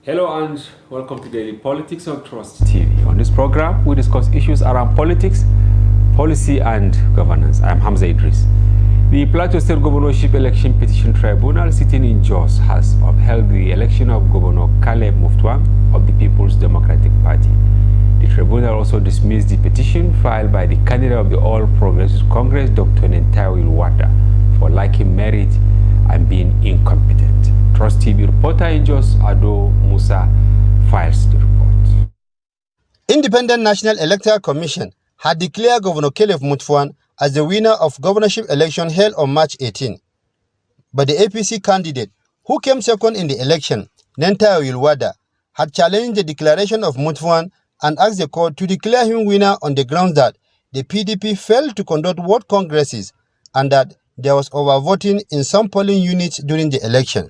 Hello and welcome to Daily Politics on Trust TV. On this program, we discuss issues around politics, policy and governance. I am Hamza Idris. The Plateau State Governorship Election Petition Tribunal sitting in Jos has upheld the election of Governor Muftwang of the People's Democratic Party. The tribunal also dismissed the petition filed by the candidate of the All Progressives Congress, Dr. Nentawil for lacking merit and being incompetent. Trust TV reporter in Jos, Ado Musa, files the report. Independent National Electoral Commission had declared Governor Muftwang as the winner of governorship election held on March 18. But the APC candidate, who came second in the election, Nentawil, had challenged the declaration of Muftwang and asked the court to declare him winner on the grounds that the PDP failed to conduct ward congresses and that there was overvoting in some polling units during the election.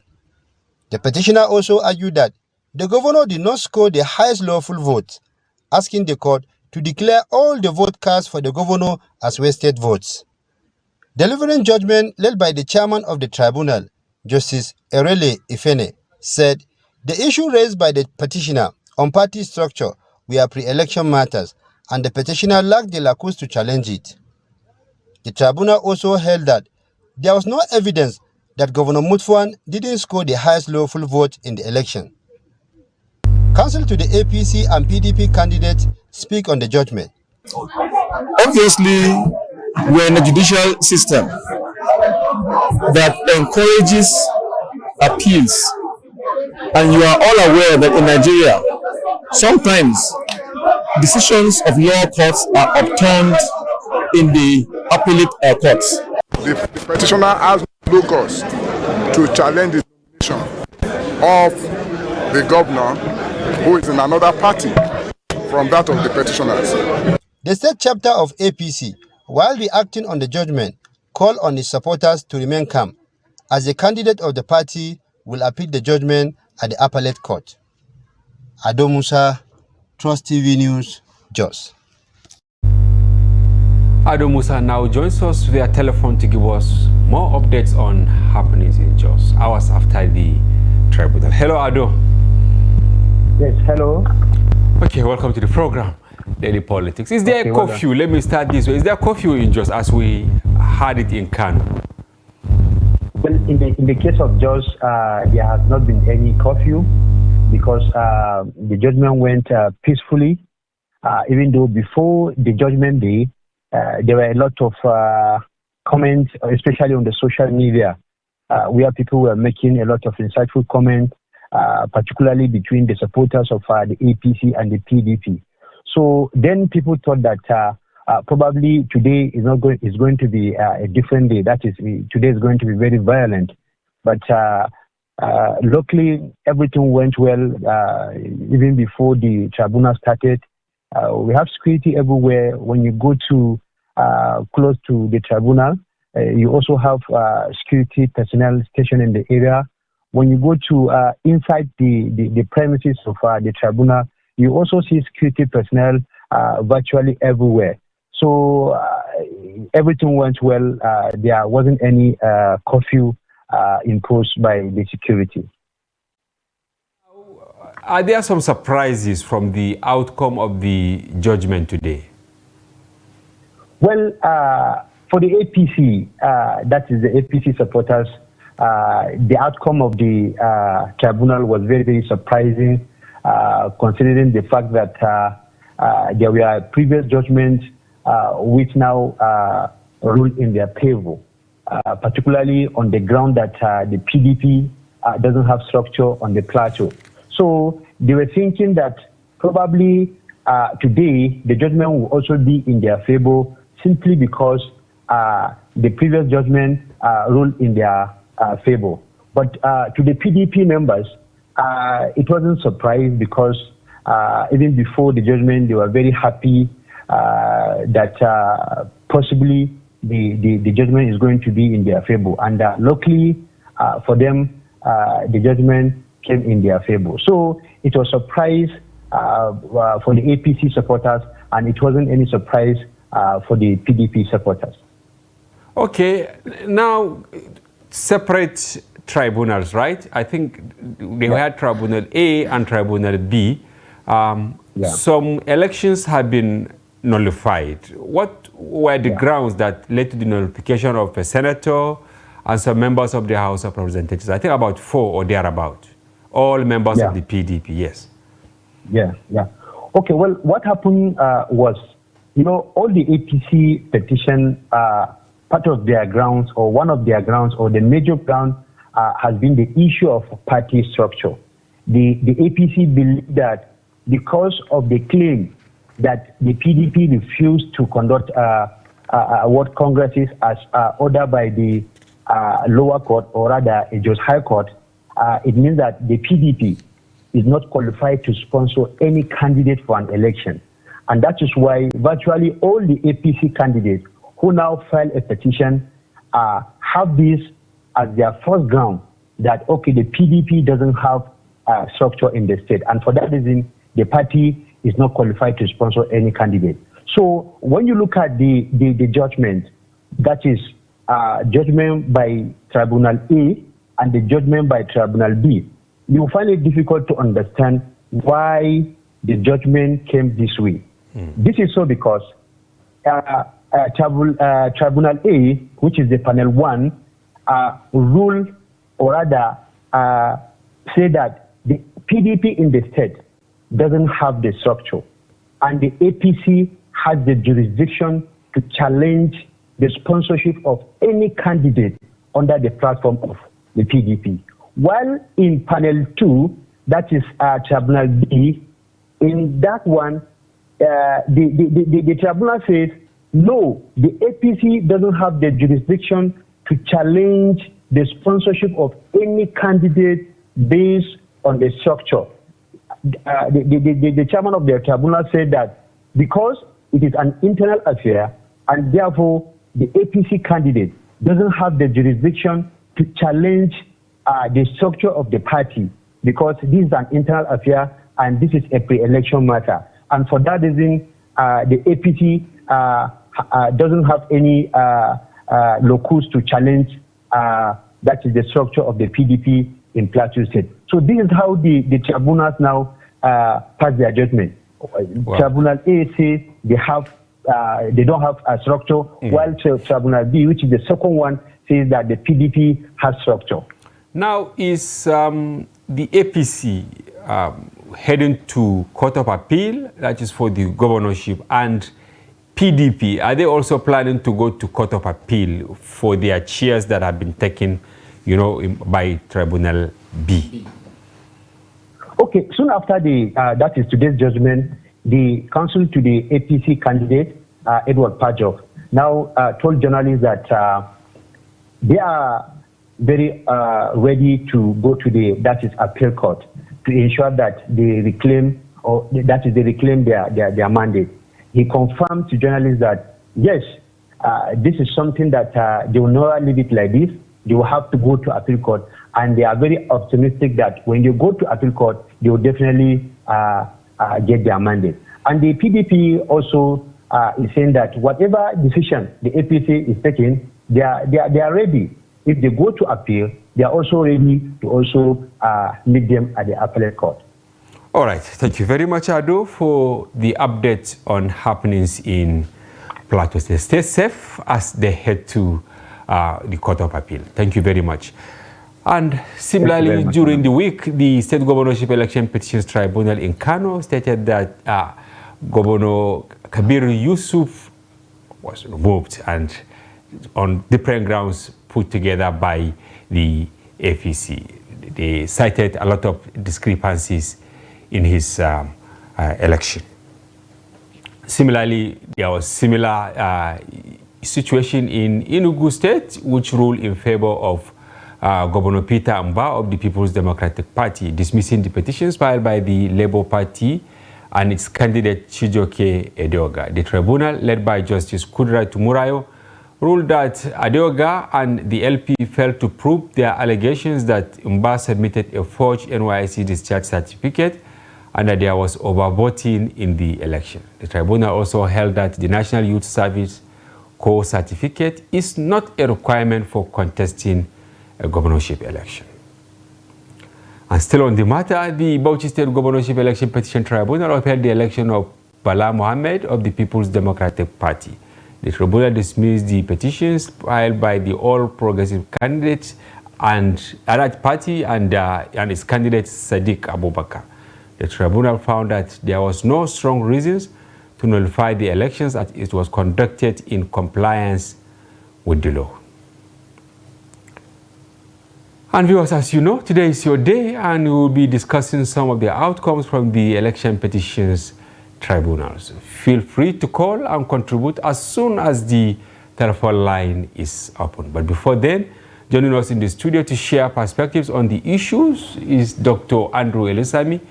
The petitioner also argued that the governor did not score the highest lawful votes, asking the court to declare all the vote cast for the governor as wasted votes. Delivering judgment led by the chairman of the tribunal, Justice Erele Ifene, said the issue raised by the petitioner on party structure were pre-election matters and the petitioner lacked the lacus to challenge it. The tribunal also held that there was no evidence that Governor Muftwang didn't score the highest lawful vote in the election. Counsel to the APC and PDP candidates speak on the judgment. Obviously, we're in a judicial system that encourages appeals, and you are all aware that in Nigeria, sometimes decisions of lower courts are overturned in the appellate courts. The petitioner has no cause to challenge the nomination of the governor who is in another party from that of the petitioners. The state chapter of APC, while reacting on the judgment, called on its supporters to remain calm, as the candidate of the party will appeal the judgment at the appellate court. Ado Musa, Trust TV News, Jos. Ado Musa now joins us via telephone to give us more updates on happenings in Jos, hours after the tribunal. Hello, Ado. Yes, hello. Okay, welcome to the program, Daily Politics. Is there a curfew? Let me start this way. Is there a curfew in Jos as we had it in Kano? Well, in the case of Jos, there has not been any curfew because the judgment went peacefully, even though before the judgment day, there were a lot of comments, especially on the social media, where people were making a lot of insightful comments, particularly between the supporters of the APC and the PDP. So then people thought that probably today is going to be a different day. That is, today is going to be very violent. But luckily, everything went well even before the tribunal started. We have security everywhere. When you go to close to the tribunal, you also have security personnel stationed in the area. When you go to inside the premises of the tribunal, you also see security personnel virtually everywhere. So everything went well. There wasn't any curfew imposed by the security. Are there some surprises from the outcome of the judgment today? Well, for the APC, that is the APC supporters, the outcome of the tribunal was very, very surprising, considering the fact that there were previous judgments which now rule in their favor, particularly on the ground that the PDP doesn't have structure on the plateau. So they were thinking that probably today the judgment will also be in their favor simply because the previous judgment ruled in their favor. But to the PDP members, it wasn't surprising because even before the judgment, they were very happy that possibly the judgment is going to be in their favor. And luckily for them, the judgment came in their favor. So it was a surprise for the APC supporters, and it wasn't any surprise for the PDP supporters. Okay, now separate tribunals, right? I think they had Tribunal A and Tribunal B. Some elections have been nullified. What were the grounds that led to the nullification of a senator and some members of the House of Representatives? I think about 4 or thereabout. All members of the PDP, yes. Yeah. Okay, well, what happened was, all the APC petition, part of their grounds or one of their grounds or the major ground has been the issue of party structure. The APC believe that because of the claim that the PDP refused to conduct what congresses as ordered by the lower court, or rather a just high court, it means that the PDP is not qualified to sponsor any candidate for an election. And that is why virtually all the APC candidates who now file a petition have this as their first ground that, okay, the PDP doesn't have structure in the state. And for that reason, the party is not qualified to sponsor any candidate. So when you look at the judgment, that is judgment by Tribunal A and the judgment by Tribunal B, you will find it difficult to understand why the judgment came this way. This is so because Tribunal A, which is the panel 1, ruled, or rather say that the PDP in the state doesn't have the structure, and the APC has the jurisdiction to challenge the sponsorship of any candidate under the platform of the PDP. While in panel 2, that is Tribunal B, in that one, the tribunal says, no, the APC doesn't have the jurisdiction to challenge the sponsorship of any candidate based on the structure. The chairman of the tribunal said that because it is an internal affair and therefore the APC candidate doesn't have the jurisdiction to challenge the structure of the party, because this is an internal affair and this is a pre-election matter. And for that reason, the APC doesn't have any locus to challenge that is the structure of the PDP in Plateau State. So this is how the tribunals now pass their judgment. Wow. Tribunal A says they don't have a structure, while Tribunal B, which is the second one, says that the PDP has structure. Now, is the APC heading to Court of Appeal, that is for the governorship, and PDP, are they also planning to go to Court of Appeal for their chairs that have been taken, by Tribunal B? Okay, soon after that is today's judgment, the counsel to the APC candidate, Edward Pajok, now told journalists that they are very ready to go to that is appeal court to ensure that they reclaim, their mandate. He confirmed to journalists that yes, this is something that they will not leave it like this. They will have to go to appeal court, and they are very optimistic that when you go to appeal court, they will definitely get their mandate. And the PDP also is saying that whatever decision the APC is taking, they are ready. If they go to appeal, they are also ready to also meet them at the appellate court. All right. Thank you very much, Ado, for the update on happenings in Plateau State. Stay safe as they head to the Court of Appeal. Thank you very much. And similarly, during the week, the State Governorship Election Petitions Tribunal in Kano stated that Governor Kabir Yusuf was removed and on different grounds put together by the APC. They cited a lot of discrepancies in his election. Similarly, there was similar situation in Enugu State, which ruled in favor of Governor Peter Amba of the People's Democratic Party, dismissing the petitions filed by the Labour Party and its candidate Chijioke Edeoga. The tribunal, led by Justice Kudrat Murayo, ruled that Adeoga and the LP failed to prove their allegations that Mba submitted a forged NYSC discharge certificate and that there was overvoting in the election. The tribunal also held that the National Youth Service Corps certificate is not a requirement for contesting governorship election. And still on the matter, the Bauchi State Governorship Election Petition Tribunal upheld the election of Bala Mohammed of the People's Democratic Party. The tribunal dismissed the petitions filed by the All Progressive candidates and that party and its candidate Sadiq Abubakar. The tribunal found that there was no strong reasons to nullify the elections as it was conducted in compliance with the law. And viewers, as you know, today is your day and we will be discussing some of the outcomes from the election petitions tribunals. Feel free to call and contribute as soon as the telephone line is open. But before then, joining us in the studio to share perspectives on the issues is Dr. Andrew Elisami.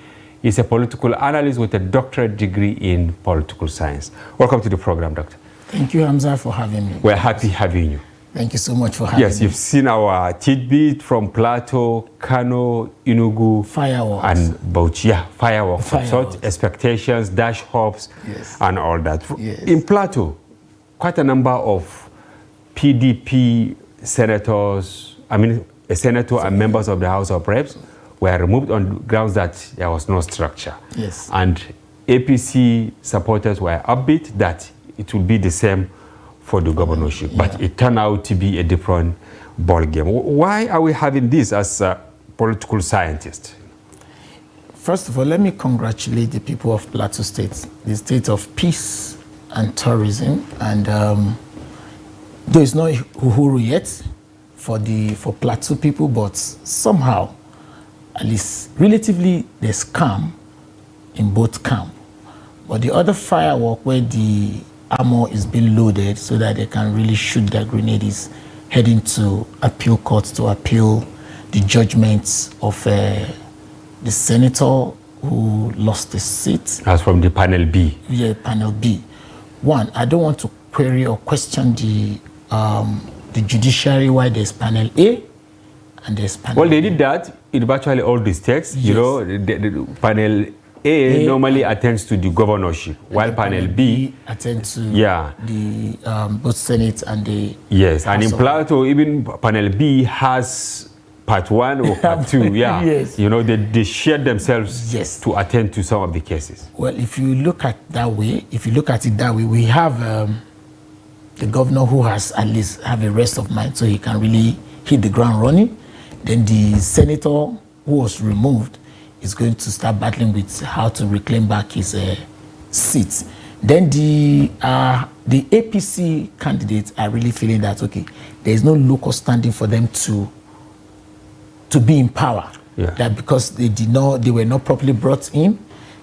He's a political analyst with a doctorate degree in political science. Welcome to the program, Doctor. Thank you, Hamza, for having me. We're happy having you. Thank you so much for having me. Yes, you've seen our tidbit from Plateau, Kano, Enugu, Fireworks. and Bauchi. Yeah, fireworks. Sort expectations, dash hopes, yes, and all that. Yes. In Plateau, quite a number of PDP senators, a senator and members of the House of Reps were removed on grounds that there was no structure. Yes. And APC supporters were upbeat that it will be the same for the governorship, yeah, but it turned out to be a different ball game. Why are we having this as a political scientist? First of all, let me congratulate the people of Plateau State, the state of peace and tourism. And there is no uhuru yet for Plateau people, but somehow, at least relatively, there's calm in both camps. But the other firework where the armor is being loaded so that they can really shoot their grenade is heading to appeal courts to appeal the judgments of the senator who lost the seat. As from the panel B. Yeah, panel B. One, I don't want to query or question the judiciary why there's panel A and there's panel Well, they B. did that in virtually all the states. Yes. You know, the panel A normally attends to the governorship, while panel B attends to the both Senate and the yes, and in House Plateau, even panel B has part 1 or part 2. Yeah, yes. You know, they share themselves Yes. to attend to some of the cases. Well, if you look at it that way, we have the governor who has at least have a rest of mind, so he can really hit the ground running. Then the senator who was removed is going to start battling with how to reclaim back his seat. Then the APC candidates are really feeling that, okay, there is no local standing for them to be in power. Yeah. That because they were not properly brought in,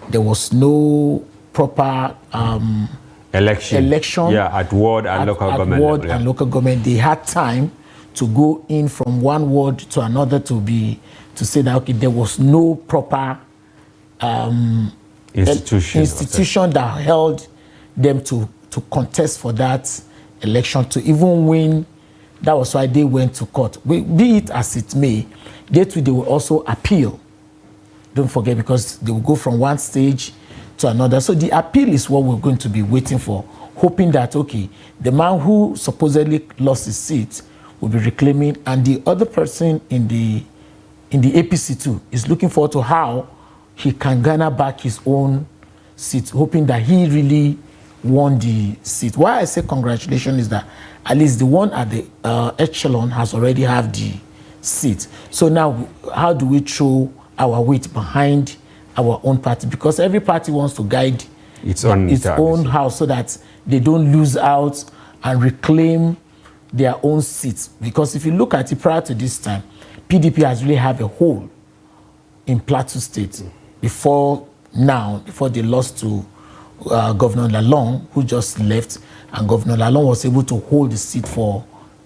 there was no proper election. Yeah, at ward and local government. Ward level, yeah. and local government, they had time to go in from one ward to another to say that, okay, there was no proper institution that held them to contest for that election to even win. That was why they went to court. Be it as it may, they will also appeal. Don't forget, because they will go from one stage to another. So the appeal is what we're going to be waiting for, hoping that, okay, the man who supposedly lost his seat will be reclaiming, and the other person in the APC too is looking forward to how he can garner back his own seat, hoping that he really won the seat. Why I say congratulations is that at least the one at the echelon has already have the seat. So now, how do we throw our weight behind our own party? Because every party wants to guide its own house so that they don't lose out and reclaim their own seats. Because if you look at it prior to this time, PDP has really had a hold in Plateau State before they lost to Governor Lalong, who just left, and Governor Lalong was able to hold the seat for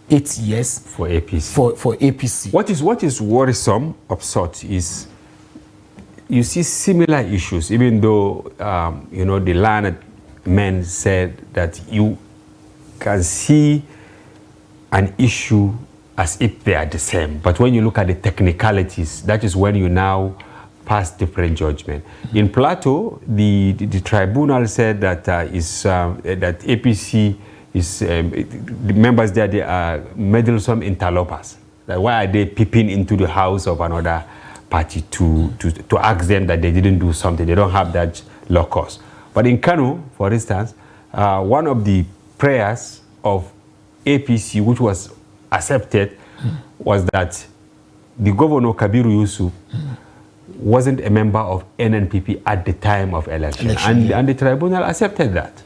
8 years for APC. For APC. What is worrisome of sort is you see similar issues, even though the learned men said that you can see an issue as if they are the same. But when you look at the technicalities, that is when you now pass different judgment. In Plateau, the tribunal said that that APC is the members there, they are meddlesome interlopers. That why are they peeping into the house of another party to ask them that they didn't do something? They don't have that locus. But in Kano, for instance, one of the prayers of APC, which was accepted, was that the governor, Kabiru Yusuf, wasn't a member of NNPP at the time of election. And the tribunal accepted that.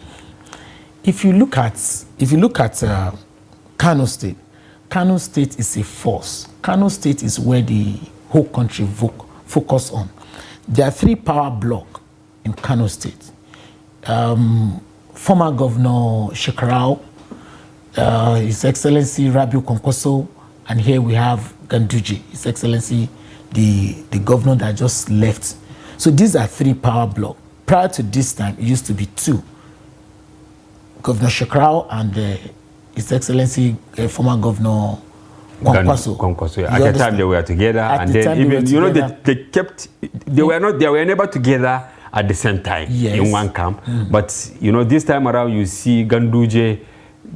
If you look at Kano State is a force. Kano State is where the whole country focus on. There are 3 power blocks in Kano State. Former Governor Shekarau, His Excellency Rabiu Kwankwaso, and here we have Ganduje, His Excellency, the governor that just left. So these are 3 power blocks. Prior to this time, it used to be 2. Governor Shekarau and His Excellency, former Governor Kwankwaso. Yeah. At the time they were together, and then even they were never together at the same time in one camp. But this time around you see Ganduje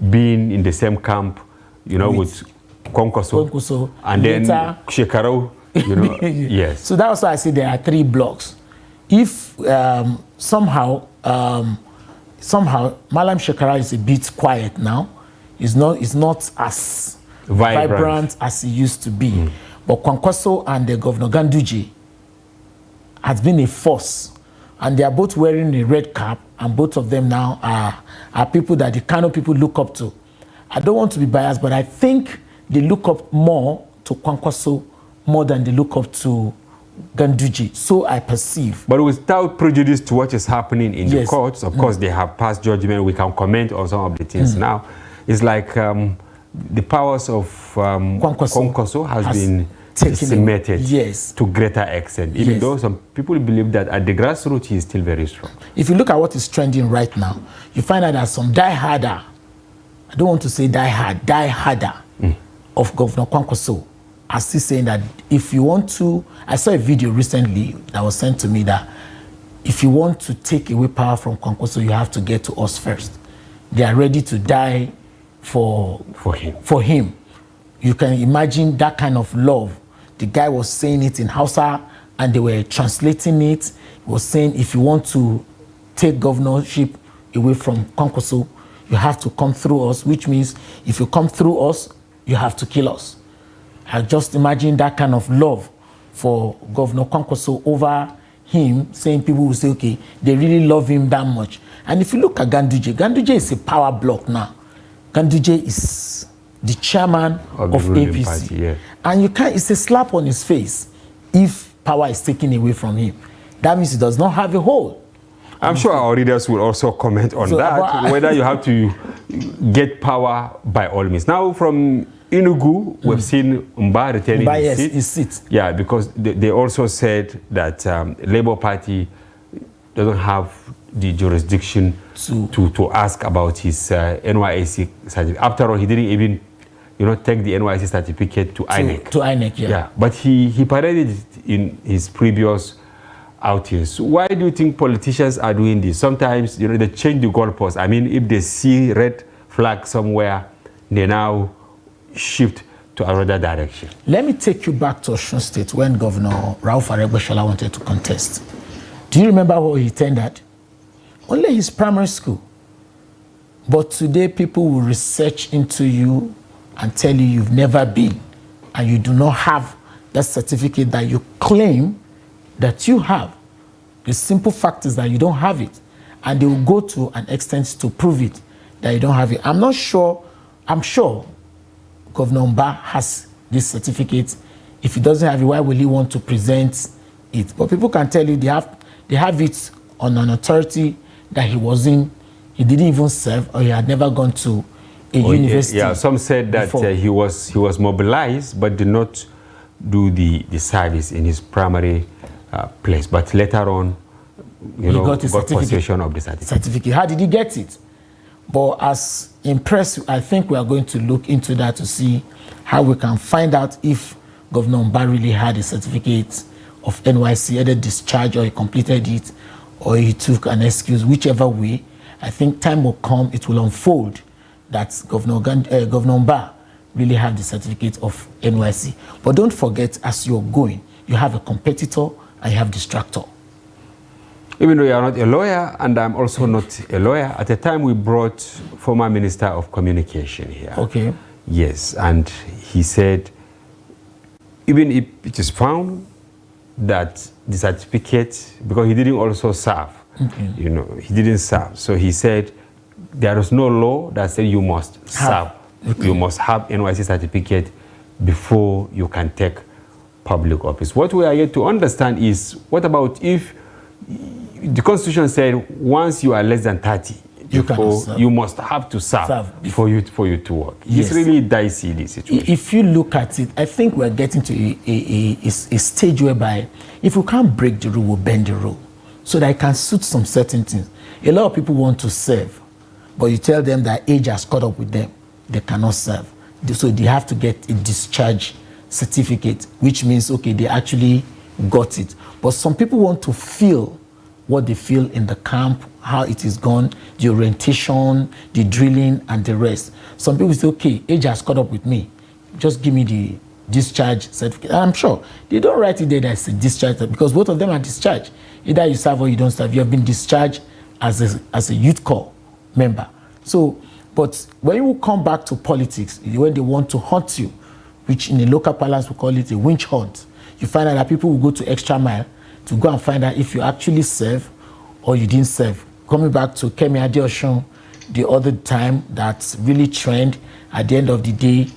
being in the same camp, with Kwankwaso, and then Shekarau, yes. So that's why I say there are 3 blocks. If somehow Malam Shekarau is a bit quiet now, it's not as vibrant as it used to be. But Kwankwaso and the Governor Ganduje has been a force, and they are both wearing a red cap, and both of them now are people that the Kano people look up to. I don't want to be biased, but I think they look up more to Kwankwaso more than they look up to Ganduje. So I perceive. But without prejudice to what is happening in the courts, of course they have passed judgment. We can comment on some of the things now. It's like the powers of Kwankwaso has been decimated to greater extent, even though some people believe that at the grassroots he is still very strong. If you look at what is trending right now, you find out that some die-harder, I don't want to say die-harder of Governor Kwankwaso are still saying that if you want to, I saw a video recently that was sent to me that if you want to take away power from Kwankwaso, you have to get to us first. They are ready to die for him. You can imagine that kind of love. The guy was saying it in Hausa and they were translating it. He was saying if you want to take governorship away from Kwankwaso, you have to come through us, which means if you come through us, you have to kill us. I just imagine that kind of love for Governor Kwankwaso over him, saying people will say, okay, they really love him that much. And if you look at Ganduje is a power block now. Ganduje is the chairman of APC. Party, and it's a slap on his face if power is taken away from him. That means he does not have a hold. I'm sure our readers will also comment on that, whether you have to get power by all means. Now from Enugu, we've seen Mba returning his seat. Yeah, because they also said that Labour Party doesn't have the jurisdiction to ask about his NYSC certificate. After all, he didn't even take the NYSC certificate to INEC. To INEC, yeah. But he paraded it in his previous outings. Why do you think politicians are doing this? Sometimes, they change the goalposts. I mean, if they see red flag somewhere, they now shift to another direction. Let me take you back to Osun State when Governor Rauf Aregbesola wanted to contest. Do you remember what he tendered? Only his primary school. But today people will research into you and tell you you've never been and you do not have that certificate that you claim that you have. The simple fact is that you don't have it. And they will go to an extent to prove it, that you don't have it. I'm sure Governor Mba has this certificate. If he doesn't have it, why will he want to present it? But people can tell you they have it on an authority that he didn't even serve, or he had never gone to a university. Yeah, some said that he was mobilized but did not do the service in his primary place. But later on, he got possession of the certificate. How did he get it? But as impressed, I think we are going to look into that to see how we can find out if Governor Mba really had a certificate of NYSC, either discharged or he completed it, or he took an excuse, whichever way. I think time will come, it will unfold that Governor Mba really have the certificate of NYC. But don't forget, as you're going, you have a competitor and you have distractor. Even though you are not a lawyer, and I'm also not a lawyer, at the time we brought former Minister of Communication here. Okay. Yes, and he said, even if it is found that the certificate, because he didn't also serve, you know, he didn't serve. So he said, there is no law that says you must serve. You must have NYC certificate before you can take public office. What we are yet to understand is, what about if the Constitution said once you are less than 30, you must have to serve for you to work. Yes. It's really dicey, this situation. If you look at it, I think we're getting to a stage whereby if we can't break the rule, we'll bend the rule so that it can suit some certain things. A lot of people want to serve, but you tell them that age has caught up with them. They cannot serve. So they have to get a discharge certificate, which means, okay, they actually got it. But some people want to feel what they feel in the camp, how it is gone, the orientation, the drilling, and the rest. Some people say, okay, age has caught up with me. Just give me the discharge certificate. And I'm sure they don't write it there that it's a discharge, because both of them are discharged. Either you serve or you don't serve. You have been discharged as a youth corps member. So, but when you come back to politics, when they want to hunt you, which in the local parlance we call it a winch hunt, you find out that people will go to extra mile to go and find out if you actually serve or you didn't serve. Coming back to Kemi Adeosun, the other time that really trend, at the end of the day,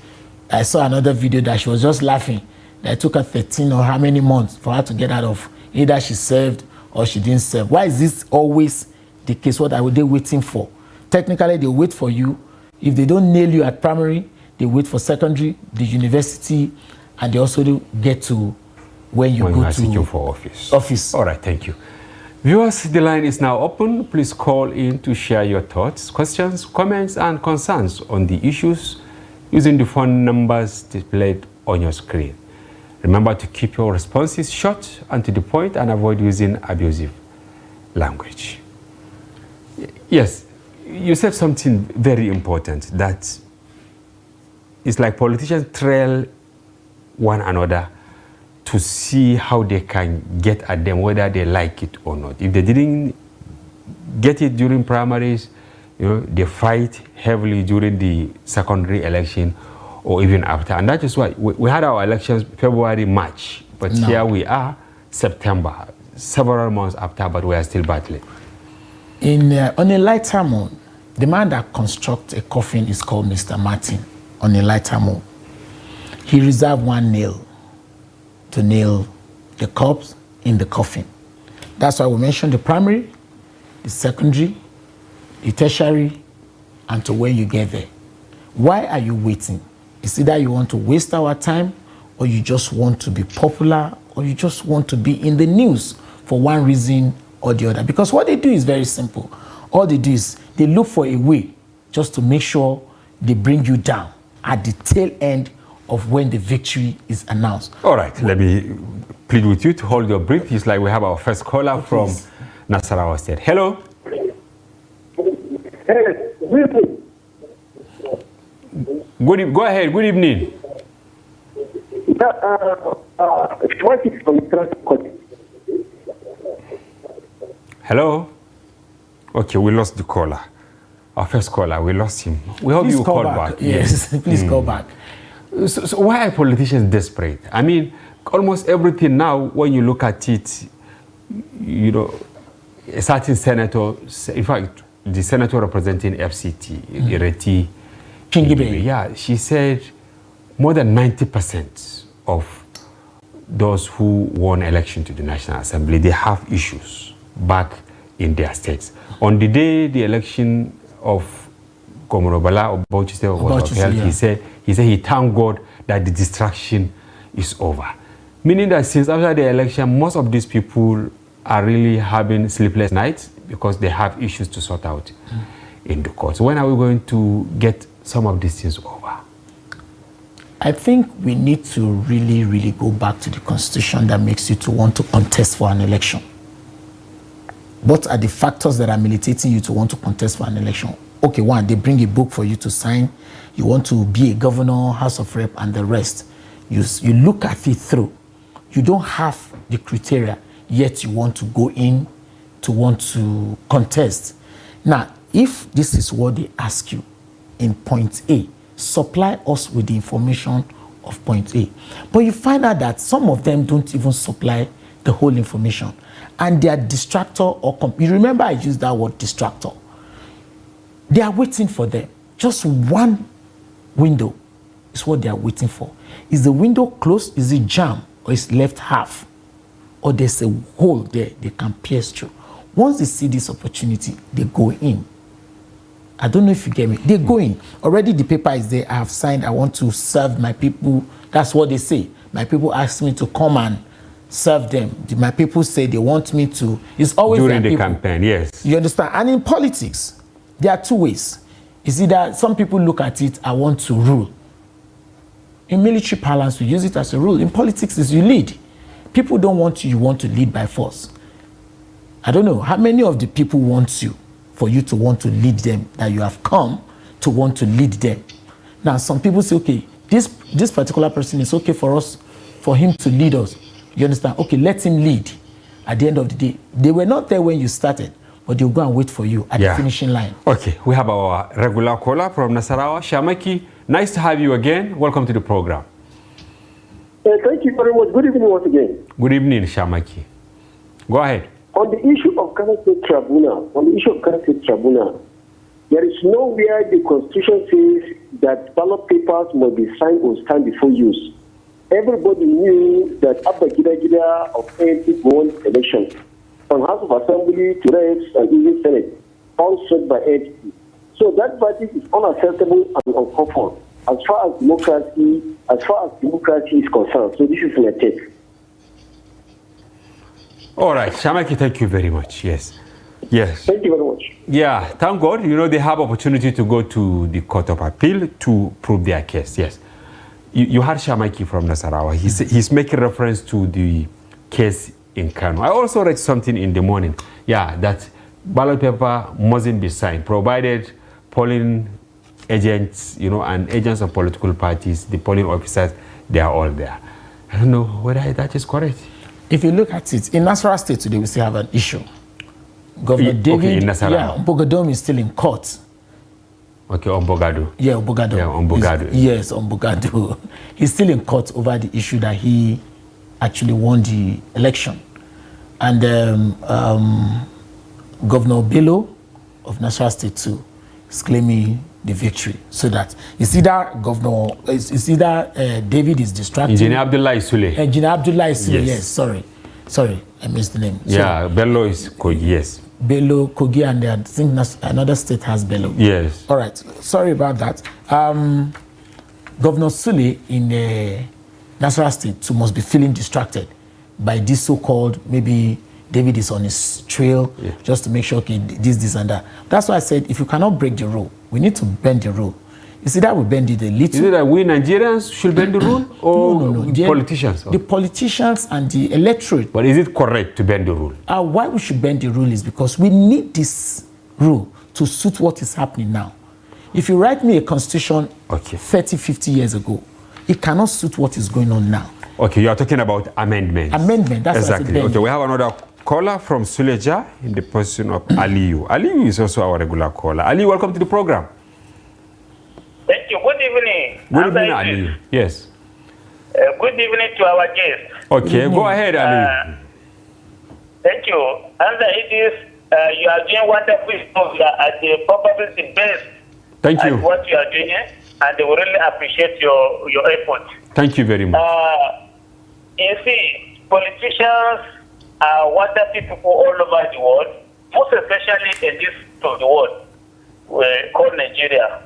I saw another video that she was just laughing. That it took her 13 or how many months for her to get out of either she served or she didn't serve. Why is this always the case? What are they waiting for? Technically, they wait for you. If they don't nail you at primary, they wait for secondary, the university, and they also do get to when you go to for office. All right, thank you. Viewers, the line is now open. Please call in to share your thoughts, questions, comments, and concerns on the issues using the phone numbers displayed on your screen. Remember to keep your responses short and to the point and avoid using abusive language. Yes, you said something very important, that it's like politicians trail one another to see how they can get at them, whether they like it or not. If they didn't get it during primaries, you know, they fight heavily during the secondary election or even after. And that is why we had our elections February, March, but here we are, September, several months after, but we are still battling. On a lighter mode, the man that constructs a coffin is called Mr. Martin. On a lighter mode, he reserved one nail to nail the corpse in the coffin. That's why we mentioned the primary, the secondary, the tertiary, and to when you get there. Why are you waiting? It's either you want to waste our time, or you just want to be popular, or you just want to be in the news for one reason or the other. Because what they do is very simple. All they do is they look for a way just to make sure they bring you down at the tail end of when the victory is announced. All right, let me plead with you to hold your breath. It's like we have our first caller from Nasarawa State. Hello. Go ahead. Good evening. Hello. Okay, we lost the caller. Our first caller, we lost him. We hope you call back. Yes, please call back. So why are politicians desperate? I mean, almost everything now, when you look at it, you know, a certain senator, in fact, the senator representing FCT, Ireti Chingibe, yeah, she said more than 90% of those who won election to the National Assembly, they have issues back in their states. On the day the election of Governor Bala of Bauchi State was upheld, he said he thanked God that the distraction is over. Meaning that since after the election, most of these people are really having sleepless nights because they have issues to sort out in the courts. When are we going to get some of these things over? I think we need to really, really go back to the Constitution that makes you to want to contest for an election. What are the factors that are militating you to want to contest for an election? okay, one, they bring a book for you to sign. You want to be a governor, House of Rep, and the rest. You look at it through. You don't have the criteria, yet you want to go in to want to contest. Now, if this is what they ask you in point A, supply us with the information of point A. But you find out that some of them don't even supply the whole information. And they are distractor or you remember I used that word distractor. They are waiting for them. Just one window is what they are waiting for. Is the window closed? Is it jammed? Or is left half? Or there's a hole there they can pierce through. Once they see this opportunity, they go in. I don't know if you get me. They go in. Already the paper is there. I have signed. I want to serve my people. That's what they say. My people ask me to come and serve them. My people say they want me to. It's always during the people. campaign, yes. You understand? And in politics, there are two ways. It's either some people look at it, I want to rule. In military parlance, we use it as a rule. In politics, is you lead. People don't want you want to lead by force. I don't know how many of the people want you for you to want to lead them, that you have come to want to lead them. Now, some people say, okay, this particular person is okay for us, for him to lead us. You understand? Okay, let him lead. At the end of the day, they were not there when you started, but they'll go and wait for you at the finishing line. Okay, we have our regular caller from Nasarawa, Shamaki. Nice to have you again. Welcome to the program. Thank you very much. Good evening once again. Good evening, Shamaki. Go ahead. On the issue of Kano State Tribunal, there is nowhere the Constitution says that ballot papers must be signed or stand before use. Everybody knew that Abba Gida of ANC won election, from House of Assembly to Reps and even Senate, all set by ANC. So that verdict is unacceptable and uncomfortable as far as democracy is concerned. So this is my take. All right, Shamaki, thank you very much. Yes. Thank you very much. Yeah, thank God. You know, they have opportunity to go to the Court of Appeal to prove their case. Yes. You heard Shamaki from Nasarawa. He's making reference to the case in Kano. I also read something in the morning. Yeah, that ballot paper mustn't be signed, provided polling agents, you know, and agents of political parties, the polling officers, they are all there. I don't know whether that is correct. If you look at it, in Nasarawa State today, we still have an issue. Governor David, Mbogado is still in court. Okay, Mbogado. Yeah, Mbogado. Yeah, Mbogado. Yes, Mbogado. He's still in court over the issue that he actually won the election. And Governor Bello of Nasarawa State too is claiming the victory. So that it's either David is distracted. Engineer Abdullah Sule. Engineer Abdullah Sule, yes. Sorry, I missed the name. Yeah, Bello is Kogi, yes. Bello, Kogi, and I think another state has Bello. Yes. All right, sorry about that. Governor Sule in Nasarawa State too must be feeling distracted by this so-called, maybe David is on his trail, just to make sure, okay, this and that. That's why I said, if you cannot break the rule, we need to bend the rule. You see that we bend it a little. Is it that we Nigerians should bend the rule, or no. Politicians? The politicians and the electorate. But is it correct to bend the rule? Why we should bend the rule is because we need this rule to suit what is happening now. If you write me a constitution 30, 50 years ago, it cannot suit what is going on now. Okay, you are talking about amendments. Amendment, that's exactly. Okay, we have another caller from Suleja in the person of Aliyu. Aliyu is also our regular caller. Aliyu, welcome to the program. Thank you. Good evening. Good evening, Aliyu. Yes. Good evening to our guest. Okay, go ahead, Aliyu. Thank you. Under Idris, you are doing wonderful stuff. You are at probably the best. Thank you. At what you are doing, and we really appreciate your effort. Thank you very much. You see, politicians are wonderful people all over the world, most especially in this part of the world called Nigeria.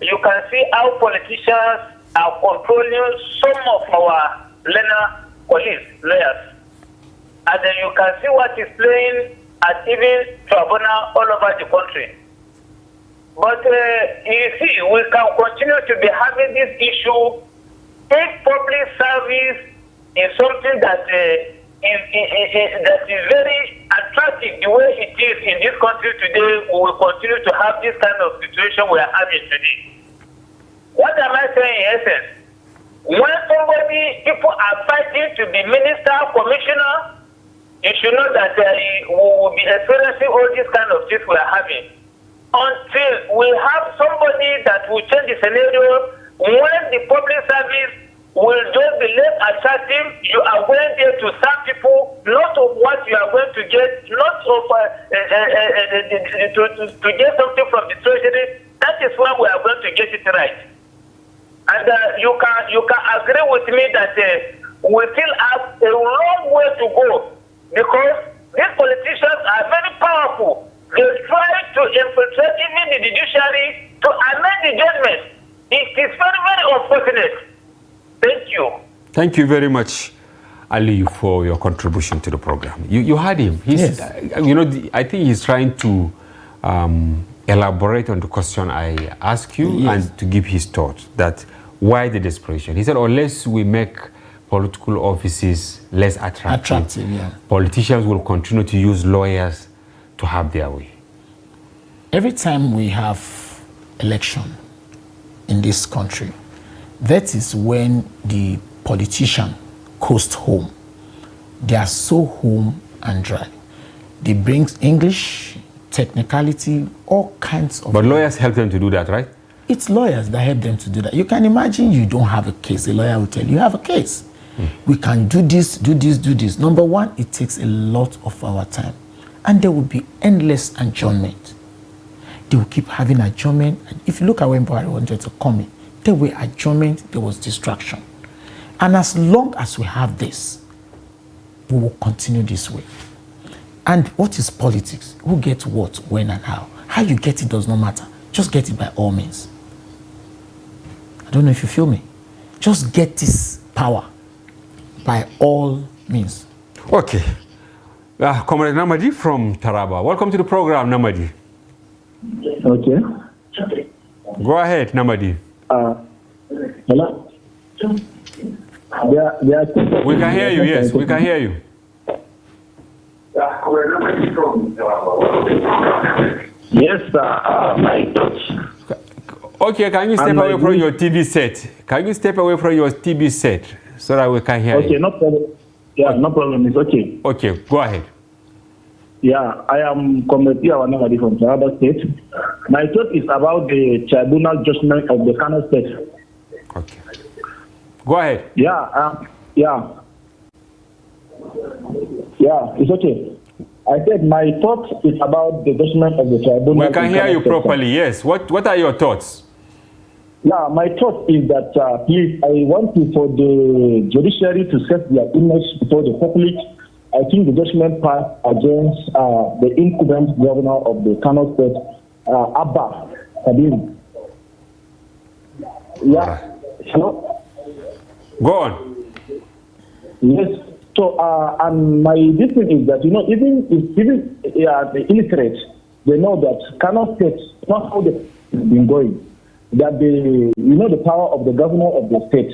You can see how politicians are controlling some of our lawyers. And then you can see what is playing at even Tribunal all over the country. But you see, we can continue to be having this issue if public service is something that is very attractive the way it justice in this country today, we will continue to have this kind of situation we are having today. What am I saying in essence? When people are fighting to be minister, commissioner, you should know that we will be experiencing all these kind of things we are having. Until we have somebody that will change the scenario, when the public service will just be less attractive, you are going there to serve people, not of what you are going to get, not of to get something from the treasury. That is when we are going to get it right. And you can agree with me that we still have a long way to go, because these politicians are very powerful. They try to infiltrate even the judiciary to amend the judgment. It is very, very unfortunate. Thank you. Thank you very much, Ali, for your contribution to the program. You heard him. He's, yes. I think he's trying to elaborate on the question I asked you, yes, and to give his thoughts that why the desperation. He said, unless we make political offices less attractive, yeah, politicians will continue to use lawyers to have their way. Every time we have election in this country, that is when the politician coast home. They are so home and dry. They bring English, technicality, all kinds of... But lawyers help them to do that, right? It's lawyers that help them to do that. You can imagine you don't have a case. A lawyer will tell you, you have a case. We can do this, do this, do this. Number one, it takes a lot of our time. And there will be endless adjournment. They will keep having adjournment. And if you look at when Buhari wanted to come in, there were adjournment, there was distraction. And as long as we have this, we will continue this way. And what is politics? Who gets what, when, and how? How you get it does not matter. Just get it by all means. I don't know if you feel me. Just get this power by all means. Okay. Comrade Namadi from Taraba. Welcome to the program, Namadi. Okay. Go ahead, Namadi. Hello? We can hear you, yes, we can hear you. Yes, my thoughts. Okay, can you step away from your TV set? Can you step away from your TV set so that we can hear you? Okay, no problem. Yeah, no problem. It's okay. Okay, go ahead. Yeah, I am Comrade Namadi from Taraba State. My thought is about the tribunal judgment of the Kano State. Okay. Go ahead. Yeah, it's okay. I said my thought is about the judgment of the tribunal. We can hear you properly, yes. What are your thoughts? Yeah, my thought is that, please, I want for the judiciary to set their image before the public. I think the judgment passed against the incumbent governor of the Kano State, Abba Kabir. Yeah. Hello? Go on. Yes. So, and my difference is that, even the illiterate, they know that Kano State, not how they've been going, that the power of the governor of the state.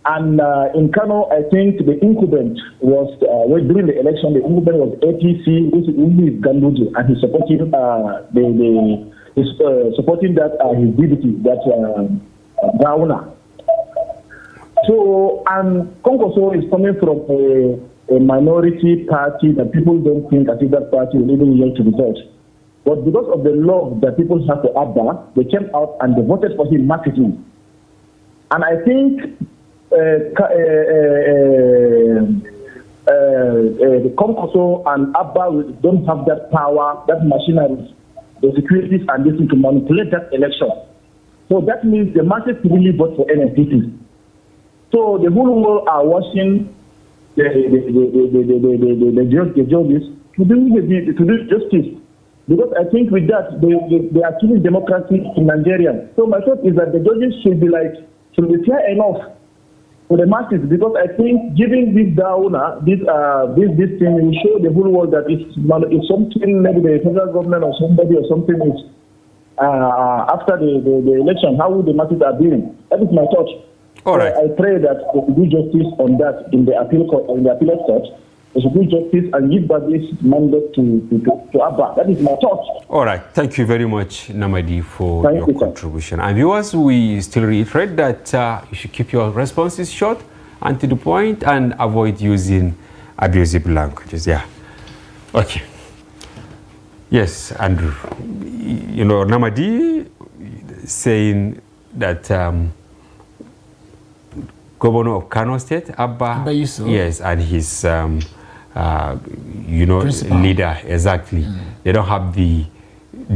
And in Kano, I think the incumbent was, during the election, the incumbent was APC, which is Ganduji, and he's supporting supporting that his deputy, that Gauna. So, and Konkoso is coming from a minority party that people don't think as if that party will even yield to the vote. But because of the love that people have for Abba, they came out and they voted for him massively. And I think the Konkoso and Abba don't have that power, that machinery, the securities and this to manipulate that election. So that means the masses really vote for NNPP. So the whole world are watching the judges to do justice. Because I think with that, they are killing democracy in Nigeria. So my thought is that the judges should be fair enough for the masses. Because I think giving this down, this thing will show the whole world that if something, maybe the federal government or somebody or something is after the election, how the masses are doing. That is my thought. All right. So I pray that we do justice on that in the appeal court, in the appellate court, the Supreme Justice and give back this mandate to Abba. That is my thought. All right. Thank you very much, Namadi, for your contribution. And viewers, we still reiterate that you should keep your responses short and to the point and avoid using abusive languages. Yeah. Okay. Yes, Andrew. You know, Namadi saying that Governor of Kano State, Abba Yusuf. Yes, and his, you know, principal leader, exactly. They don't have the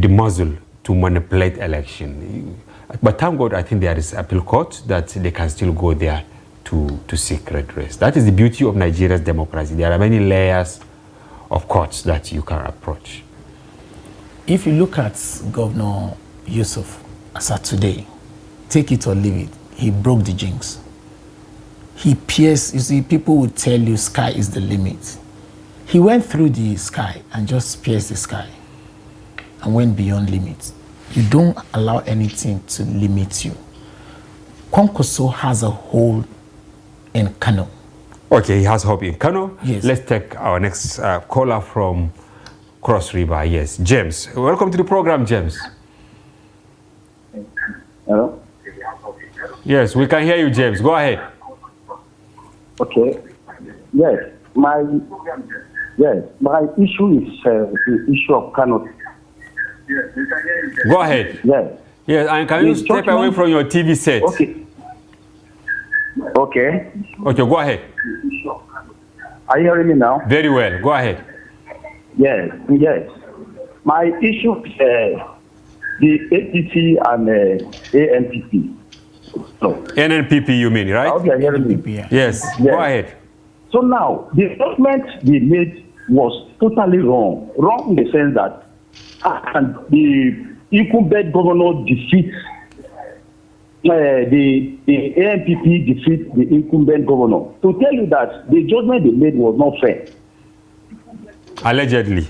muzzle to manipulate election. But thank God, I think there is appeal court that they can still go there to seek redress. That is the beauty of Nigeria's democracy. There are many layers of courts that you can approach. If you look at Governor Yusuf as of today, take it or leave it, he broke the jinx. He pierced, you see, people would tell you sky is the limit. He went through the sky and just pierced the sky and went beyond limits. You don't allow anything to limit you. Kwankwaso has a hold in Kano. Okay, he has hope in Kano. Yes. Let's take our next caller from Cross River. Yes, James. Welcome to the program, James. Hello? Yes, we can hear you, James. Go ahead. Okay. Yes, my issue is the issue of Kano. Go ahead. Yes. Yes, and can you step away from your TV set? Okay. Okay. Okay, go ahead. Are you hearing me now? Very well. Go ahead. Yes. My issue is the APC and ANPP. No. NNPP, you mean, right? Okay, are hearing me? Yes. Yes. Go ahead. So now, the judgment they made was totally wrong. Wrong in the sense that and the incumbent governor defeats the ANPP defeats the incumbent governor. To tell you that the judgment they made was not fair. Allegedly.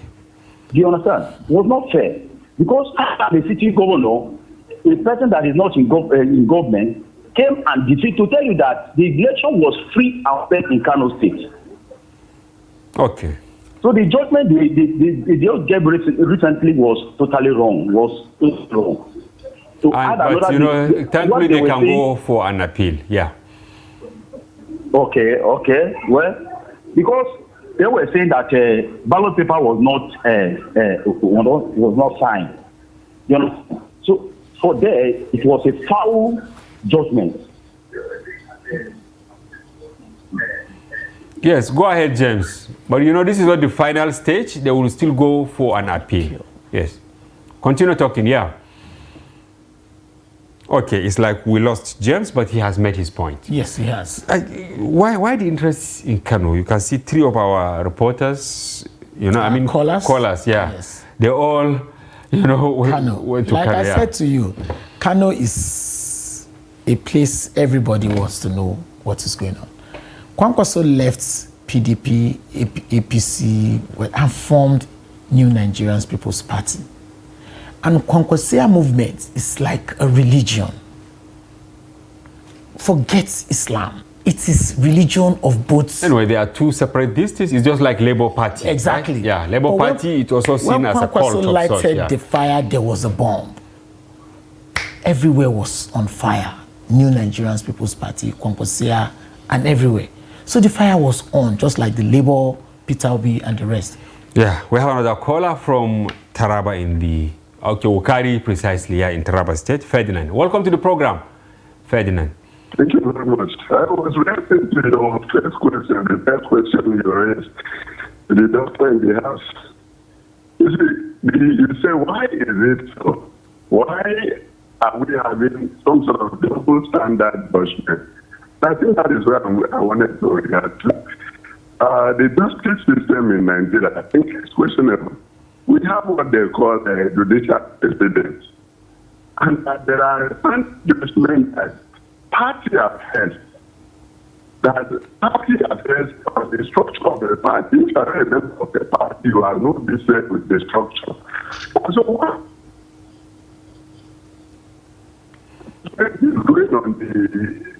Do you understand? It was not fair. Because after the city governor, a person that is not in government came and defeated. To tell you that the election was free and fair in Kano State. Okay. So the judgment they just gave recently was totally wrong. So but you know, thankfully they can go for an appeal. Yeah. Okay. Well, because they were saying that ballot paper was not signed. You know, so for there it was a foul judgment. Yes, go ahead, James. But you know, this is not the final stage. They will still go for an appeal. Yes. Continue talking, yeah. Okay, it's like we lost James, but he has made his point. Yes, he has. Why the interest in Kano? You can see 3 of our reporters, you know, callers, yeah. Yes. They all, you know, went to Kano. Like I said to you, Kano is a place everybody wants to know what is going on. Kwankwaso left PDP, APC, and formed New Nigerian People's Party. And Kwankwasia movement is like a religion. Forget Islam. It is religion of both. Anyway, there are 2 separate districts. It's just like Labour Party. Exactly. Right? Yeah, Labour Party, it also seen as a cult of sorts. When Kwankwaso lighted the fire, there was a bomb. Everywhere was on fire. New Nigerian People's Party, Kwankwasia, and everywhere. So the fire was on, just like the Labour, PLATEAU, and the rest. Yeah, we have another caller from Taraba in the Ukari, precisely, yeah, in Taraba State. Ferdinand, welcome to the program, Ferdinand. Thank you very much. I was reacting to your first question, the first question you raised, the doctor in the house. You see, you say, why is it so? Why are we having some sort of double standard judgment? I think that is where I wanted to react to. The justice system in Nigeria, I think, is questionable. We have what they call a judicial precedent. And there are some judgments that party affairs, on the structure of the party. If you are a member of the party, you are not business with the structure. So what? government is going on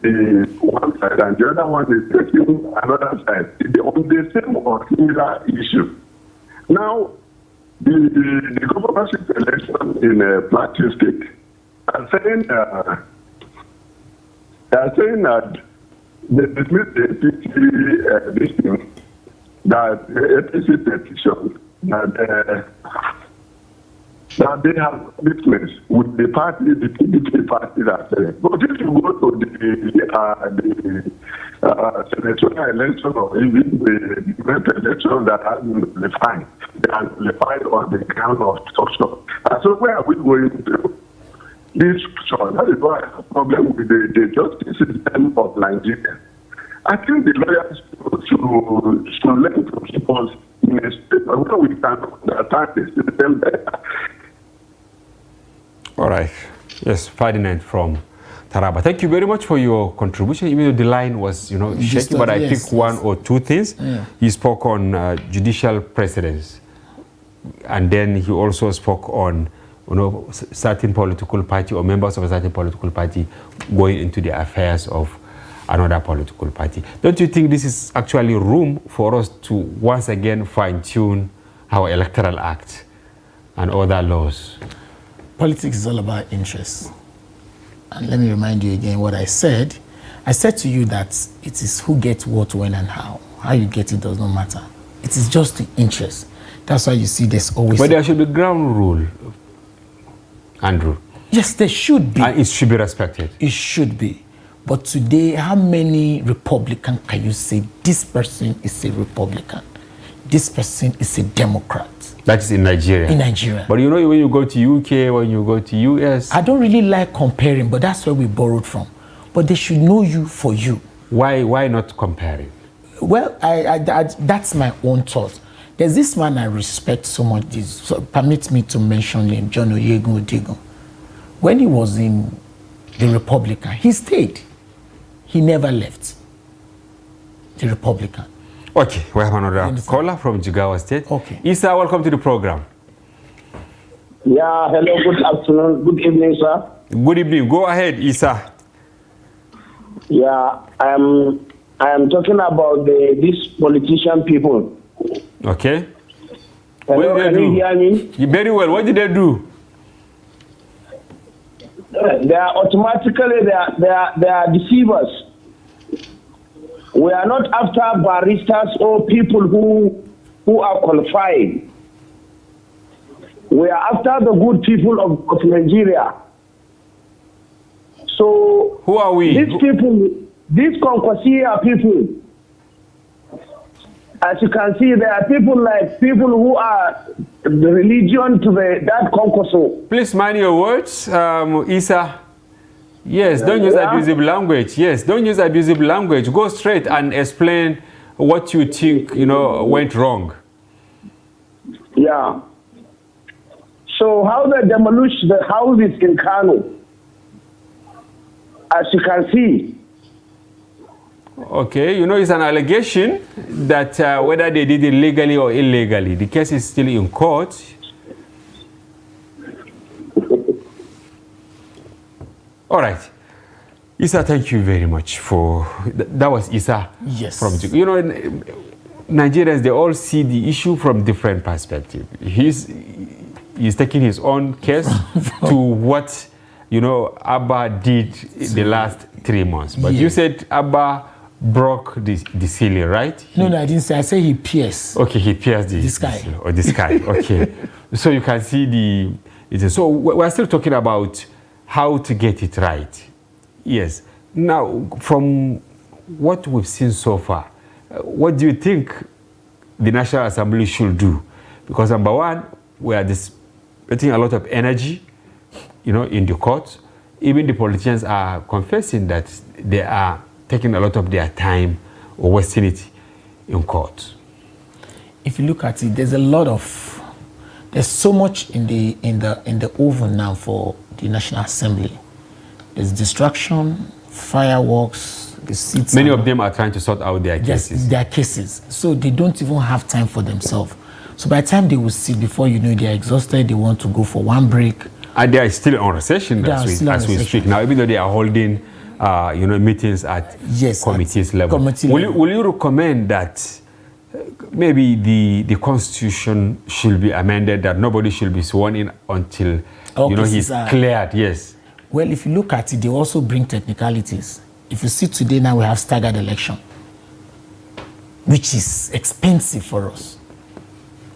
the one side and the other one is taking another side on the same or similar issue. Now, the governorship election in Plateau State are saying that they dismissed the APC petition that they have business with the party, the PDP party that but if you go to the senatorial election or even the election that has been defined, they are defined on the ground of structure. And so where are we going to? This structure, that is why I have a problem with the justice system of Nigeria. I think the lawyers should learn to keep us in a state where we can understand the system better. All right. Yes, Ferdinand from Taraba. Thank you very much for your contribution. Even though the line was, shaky, but I picked one or two things. Yeah. He spoke on judicial precedents, and then he also spoke on, certain political party or members of a certain political party going into the affairs of another political party. Don't you think this is actually room for us to once again fine-tune our Electoral Act and other laws? Politics is all about interests. And let me remind you again what I said. I said to you that it is who gets what, when, and how. How you get it does not matter. It is just the interest. That's why you see there's always... But there should be ground rule, Andrew. Yes, there should be. And it should be respected. It should be. But today, how many Republicans can you say this person is a Republican? This person is a Democrat? That is in Nigeria. In Nigeria. But when you go to UK, when you go to US... I don't really like comparing, but that's where we borrowed from. But they should know you for you. Why not comparing? Well, that's my own thought. There's this man I respect so much. So permit me to mention him, John Oyego Odigo. When he was in the Republican, he stayed. He never left the Republican. Okay, we have another caller from Jigawa State. Okay. Isa, welcome to the program. Yeah, hello, good afternoon, good evening, sir. Good evening. Go ahead, Isa. Yeah, I am talking about these politician people. Okay. Hello, what did they do? Can you hear me? Very well. What did they do? They are automatically they are deceivers. We are not after baristas or people who are qualified. We are after the good people of Nigeria. So who are we? These people, these Konkwasiya people, as you can see, there are people who are the religion to that Konkoso. Please mind your words, Isa. Yes, don't use abusive language. Yes, don't use abusive language. Go straight and explain what you think, went wrong. Yeah. So how they demolished the houses in Kano, as you can see. Okay, it's an allegation that whether they did it legally or illegally, the case is still in court. All right. Isa, thank you very much for... That was Isa. Yes. From Nigerians, they all see the issue from different perspectives. He's taking his own case to what, Abba did in the last 3 months. But you said Abba broke the ceiling, right? No, I didn't say. I said he pierced. Okay, he pierced the sky. Or the sky, okay. So you can see so we're still talking about how to get it right. Yes. Now, from what we've seen so far, what do you think the National Assembly should do? Because number one, we are putting a lot of energy, in the court. Even the politicians are confessing that they are taking a lot of their time or wasting it in court. If you look at it, there's so much in the oven now for the National Assembly. There's distraction, fireworks, the seats. Many of them are trying to sort out their cases. Yes, their cases. So they don't even have time for themselves. So by the time they will sit, before you know, they are exhausted, they want to go for one break. And they are still on recession as we speak now, even though they are holding meetings at committees level. Will you recommend that maybe the constitution should be amended, that nobody should be sworn in until he's cleared? Yes. Well, if you look at it, they also bring technicalities. If you see today now, we have staggered election, which is expensive for us.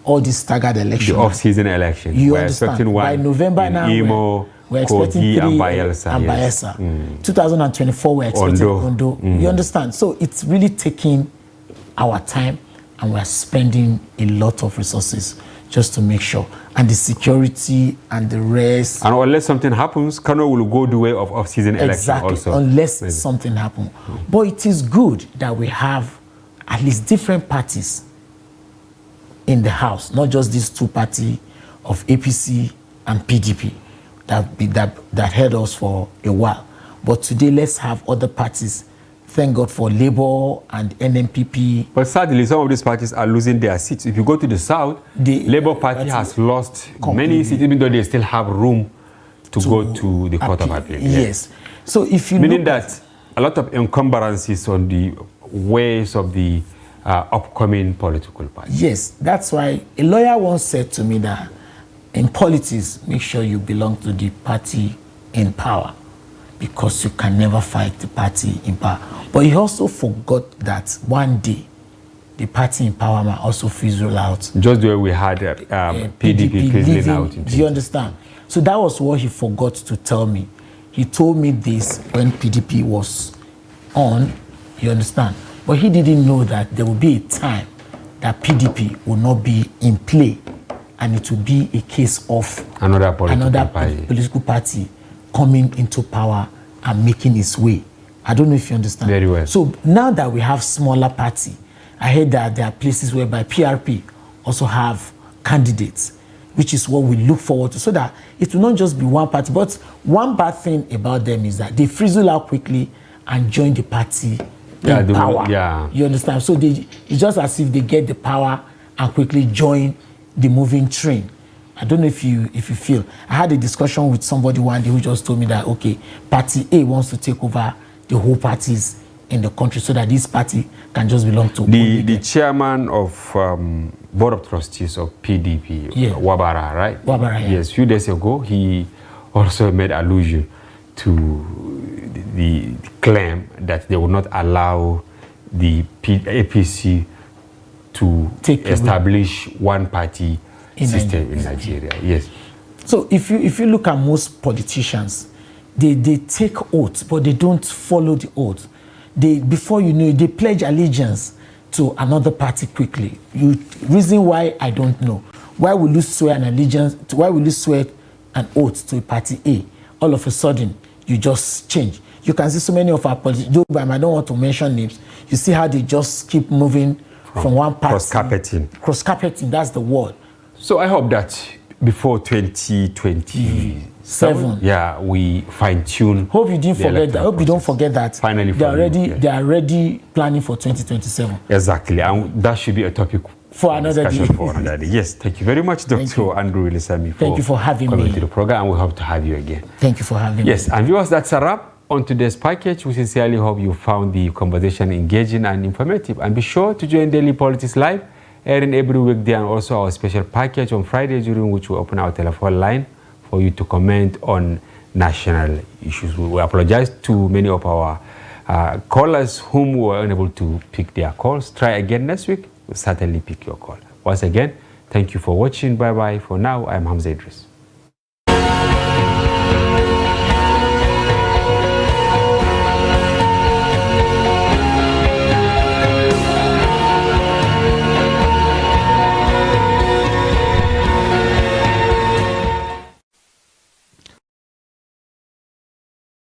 All these staggered elections. The off-season election. You understand? By November now, Imo, we're expecting Kogi, 3 and Bayelsa. And Bayelsa. 2024, we're expecting Ondo. You understand? So it's really taking our time, and we're spending a lot of resources just to make sure. And the security and the rest. And unless something happens, Kano will go the way of off-season election also. Unless something happens. But it is good that we have at least different parties in the House, not just these two parties of APC and PDP that held us for a while. But today, let's have other parties. Thank God for Labour and NMPP. But sadly, some of these parties are losing their seats. If you go to the South, the Labour Party has lost many seats, even though they still have room to go to the Court of Appeal. Yes. So if you meaning that a lot of encumbrances on the ways of the upcoming political parties. Yes, that's why a lawyer once said to me that in politics, make sure you belong to the party in power, because you can never fight the party in power. But he also forgot that one day the party in power might also fizzle out. Just the way we had PDP fizzling out. Do you understand? So that was what he forgot to tell me. He told me this when PDP was on, you understand? But he didn't know that there will be a time that PDP will not be in play, and it will be a case of another political party coming into power and making its way. I don't know if you understand. Very well. So now that we have smaller party, I heard that there are places whereby PRP also have candidates, which is what we look forward to, so that it will not just be one party. But one bad thing about them is that they frizzle out quickly and join the party in power. You understand? So it's just as if they get the power and quickly join the moving train. I don't know if you feel. I had a discussion with somebody one day who just told me that, okay, Party A wants to take over the whole parties in the country, so that this party can just belong to the chairman of Board of Trustees of PDP, Wabara, right? Wabara, Yes, a few days ago, he also made allusion to the claim that they will not allow the APC to establish one party system in Nigeria. Yes. So if you look at most politicians, they take oaths, but they don't follow the oath. Before you know it, they pledge allegiance to another party quickly. Reason why, I don't know. Why will you swear an allegiance? Why will you swear an oath to a party A? All of a sudden, you just change. You can see so many of our politicians, I don't want to mention names. You see how they just keep moving from one party. Cross-carpeting. Cross-carpeting, that's the word. So I hope that before 2027, we fine-tune. Hope you didn't forget that. Hope you don't forget that. Finally, they are already planning for 2027. Exactly, and that should be a topic for another day. For another day. Yes, thank you very much, Dr. Andrew Ilisami. Thank you for having me to the program, and we hope to have you again. Thank you for having me. Yes, and viewers, that's a wrap on today's package. We sincerely hope you found the conversation engaging and informative. And be sure to join Daily Politics Live, airing every weekday, and also our special package on Friday, during which we open our telephone line for you to comment on national issues. We apologize to many of our callers whom were unable to pick their calls. Try again next week. We'll certainly pick your call. Once again, thank you for watching. Bye-bye. For now, I'm Hamza Idris.